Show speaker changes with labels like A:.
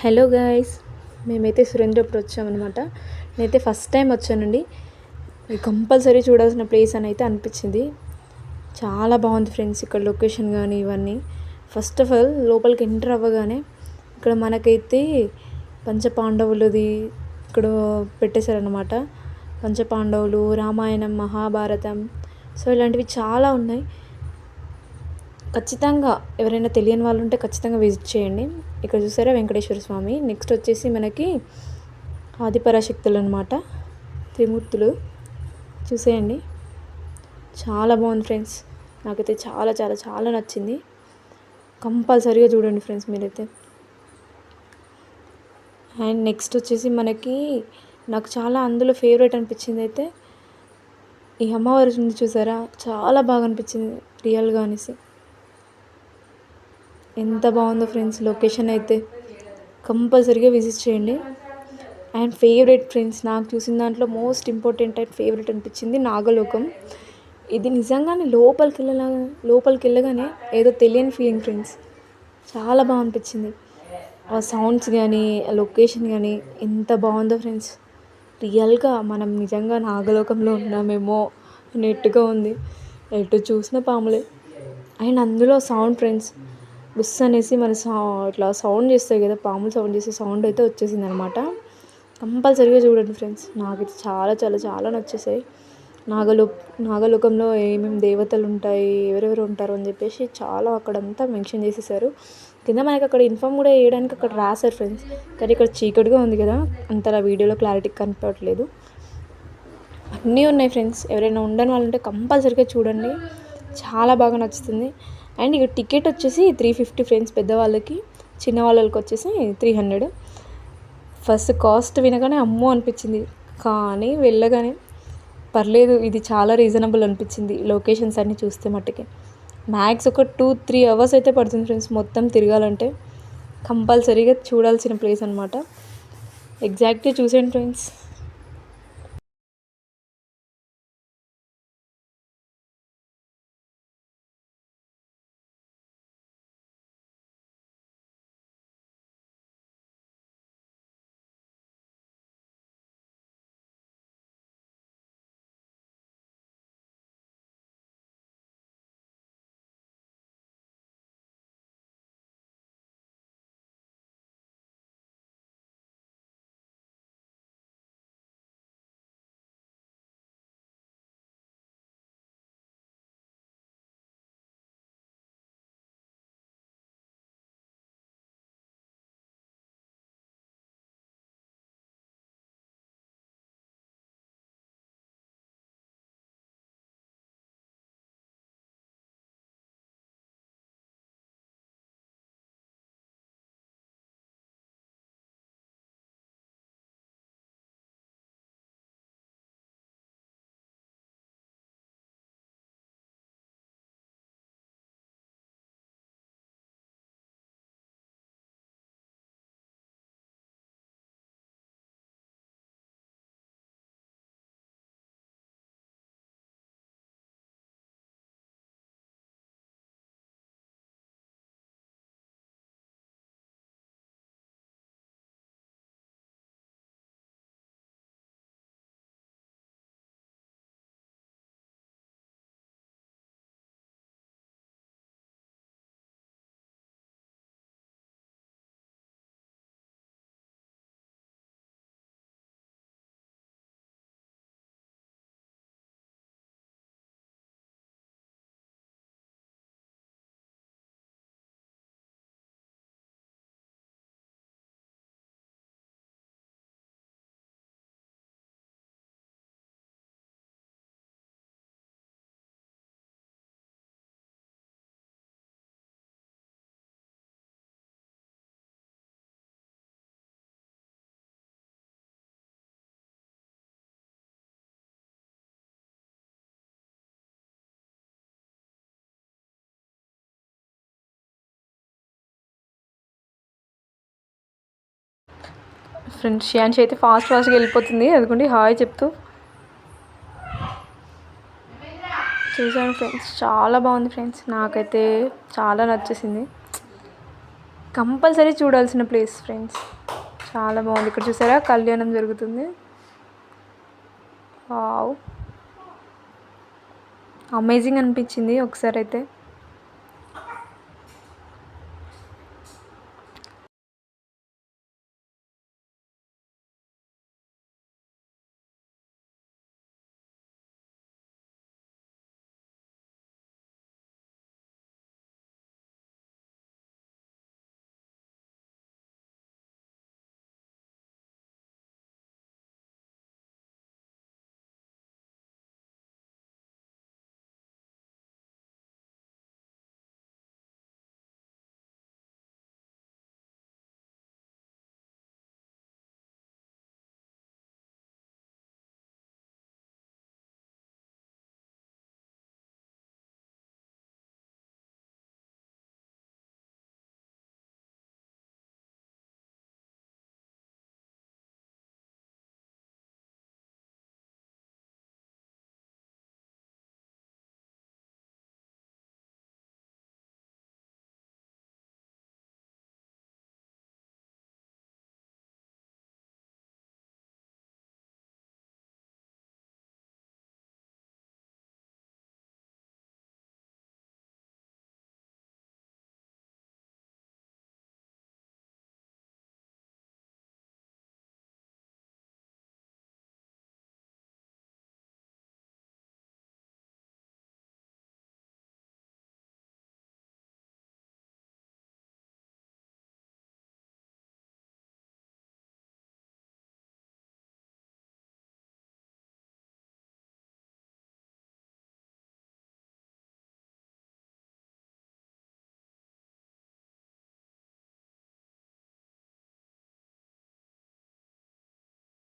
A: Hello guys, మేమైతే సురేంద్రపురం వచ్చామన్నమాట. నేనైతే ఫస్ట్ టైం వచ్చానండి. ఇది కంపల్సరీ చూడాల్సిన ప్లేస్ అని అయితే అనిపించింది. చాలా బాగుంది ఫ్రెండ్స్, ఇక్కడ లొకేషన్ కానీ ఇవన్నీ. ఫస్ట్ ఆఫ్ ఆల్ లోపలికి ఎంటర్ అవ్వగానే ఇక్కడ మనకైతే పంచపాండవులది ఇక్కడ పెట్టేశారనమాట. పంచపాండవులు, రామాయణం, మహాభారతం, సో ఇలాంటివి చాలా ఉన్నాయి. ఖచ్చితంగా ఎవరైనా తెలియని వాళ్ళు ఉంటే ఖచ్చితంగా విజిట్ చేయండి. ఇక్కడ చూసారా వెంకటేశ్వర స్వామి. నెక్స్ట్ వచ్చేసి మనకి ఆదిపరాశక్తులు అనమాట, త్రిమూర్తులు చూసేయండి. చాలా బాగుంది ఫ్రెండ్స్, నాకైతే చాలా చాలా చాలా నచ్చింది. కంపల్సరీగా చూడండి ఫ్రెండ్స్ మీరైతే. అండ్ నెక్స్ట్ వచ్చేసి మనకి నాకు చాలా అందులో ఫేవరెట్ అనిపించింది అయితే ఈ అమ్మవారి ఉంది చూసారా, చాలా బాగా అనిపించింది రియల్గా అనేసి. ఎంత బాగుందో ఫ్రెండ్స్ లొకేషన్ అయితే, కంపల్సరీగా విజిట్ చేయండి. అండ్ ఫేవరెట్ ఫ్రెండ్స్, నాకు చూసిన దాంట్లో మోస్ట్ ఇంపార్టెంట్ అండ్ ఫేవరెట్ అనిపించింది నాగలోకం. ఇది నిజంగానే లోపలికి వెళ్ళగానే ఏదో తెలియని ఫీలింగ్ ఫ్రెండ్స్, చాలా బాగా అనిపించింది. ఆ సౌండ్స్ కానీ ఆ లొకేషన్ కానీ ఎంత బాగుందో ఫ్రెండ్స్. రియల్గా మనం నిజంగా నాగలోకంలో ఉన్నామేమో అన్నట్టుగా ఉంది. ఎటు చూసిన పాములే. అండ్ అందులో సౌండ్ ఫ్రెండ్స్, బుస్ అనేసి మన ఇట్లా సౌండ్ చేస్తాయి కదా, పాములు సౌండ్ చేసే సౌండ్ అయితే వచ్చేసింది అనమాట. కంపల్సరీగా చూడండి ఫ్రెండ్స్, నాకైతే చాలా చాలా చాలా నచ్చేసాయి. నాగలోకంలో ఏమేమి దేవతలు ఉంటాయి, ఎవరెవరు ఉంటారు అని చెప్పేసి చాలా అక్కడంతా మెన్షన్ చేసేసారు. కింద మనకి అక్కడ ఇన్ఫామ్ కూడా వేయడానికి అక్కడ రాశారు ఫ్రెండ్స్, కానీ ఇక్కడ చీకటిగా ఉంది కదా, అంతలా వీడియోలో క్లారిటీ కనిపించట్లేదు. అన్నీ ఉన్నాయి ఫ్రెండ్స్, ఎవరైనా ఉండని వాళ్ళు ఉంటే కంపల్సరీగా చూడండి, చాలా బాగా నచ్చుతుంది. అండ్ ఇక టికెట్ వచ్చేసి 350 ఫ్రెండ్స్ పెద్దవాళ్ళకి, చిన్న వాళ్ళకి వచ్చేసి 300. ఫస్ట్ కాస్ట్ వినగానే అమ్మో అనిపించింది, కానీ వెళ్ళగానే పర్లేదు, ఇది చాలా రీజనబుల్ అనిపించింది. లొకేషన్స్ అన్నీ చూస్తే మట్టుకి మ్యాక్స్ ఒక 2-3 అవర్స్ అయితే పడుతుంది ఫ్రెండ్స్ మొత్తం తిరగాలంటే. కంపల్సరీగా చూడాల్సిన ప్లేస్ అనమాట. ఎగ్జాక్ట్గా చూసాను ఫ్రెండ్స్. ఫ్రెండ్స్ షియాన్షి అయితే ఫాస్ట్గా వెళ్ళిపోతుంది, అదిగోండి హాయ్ చెప్తూ. చూసాను ఫ్రెండ్స్, చాలా బాగుంది ఫ్రెండ్స్, నాకైతే చాలా నచ్చేసింది. కంపల్సరీ చూడాల్సిన ప్లేస్ ఫ్రెండ్స్. చాలా బాగుంది. ఇక్కడ చూసారా కళ్యాణం జరుగుతుంది. వావ్, అమేజింగ్ అనిపించింది ఒకసారి అయితే.